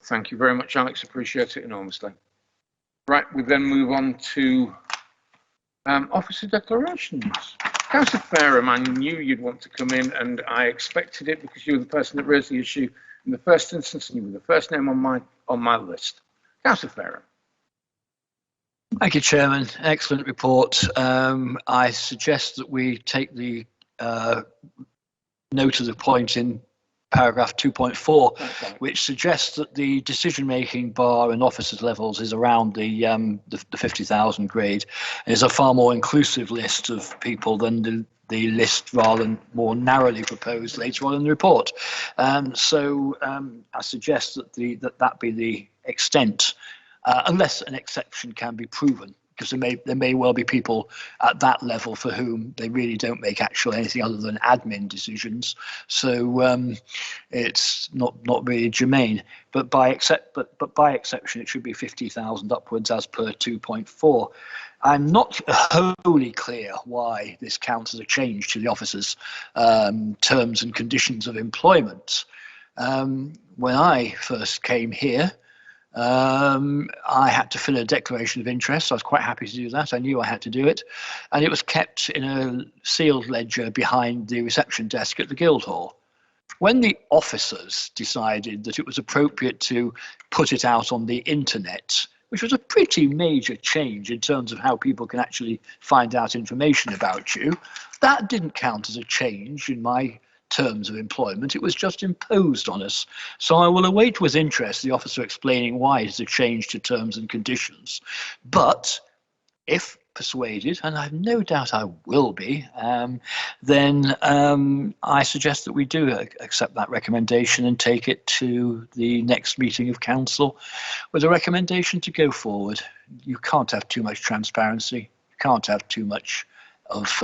Thank you very much, Alex. Appreciate it enormously. Right, we then move on to officer declarations. Councillor Fairham, I knew you'd want to come in, and I expected it because you were the person that raised the issue in the first instance, and you were the first name on my list. Councillor Fairham. Thank you, Chairman. Excellent report. I suggest that we take the note of the point in paragraph 2.4, okay, which suggests that the decision-making bar in officers' levels is around the 50,000 grade, and is a far more inclusive list of people than the list rather than more narrowly proposed later on in the report. So I suggest that that be the extent, unless an exception can be proven, because there may well be people at that level for whom they really don't make actual anything other than admin decisions. So it's not really germane. But by exception, it should be 50,000 upwards as per 2.4. I'm not wholly clear why this counts as a change to the officers' terms and conditions of employment. When I first came here, I had to fill a declaration of interest. I was quite happy to do that. I knew I had to do it. And it was kept in a sealed ledger behind the reception desk at the Guildhall. When the officers decided that it was appropriate to put it out on the internet, which was a pretty major change in terms of how people can actually find out information about you, that didn't count as a change in my terms of employment. It was just imposed on us. So I will await with interest the officer explaining why it's a change to terms and conditions. But if persuaded, and I have no doubt I will be, then I suggest that we do accept that recommendation and take it to the next meeting of council with a recommendation to go forward. You can't have too much transparency. You can't have too much of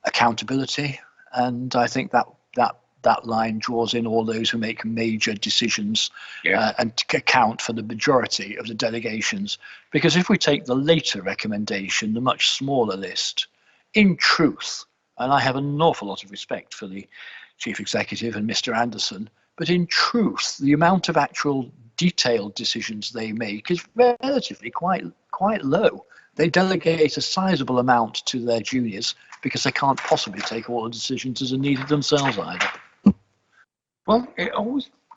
accountability. And I think that line draws in all those who make major decisions, yeah, and account for the majority of the delegations. Because if we take the later recommendation, the much smaller list, in truth, and I have an awful lot of respect for the Chief Executive and Mr. Anderson, but in truth, the amount of actual detailed decisions they make is relatively quite low. They delegate a sizable amount to their juniors because they can't possibly take all the decisions as are needed themselves either. Well, it always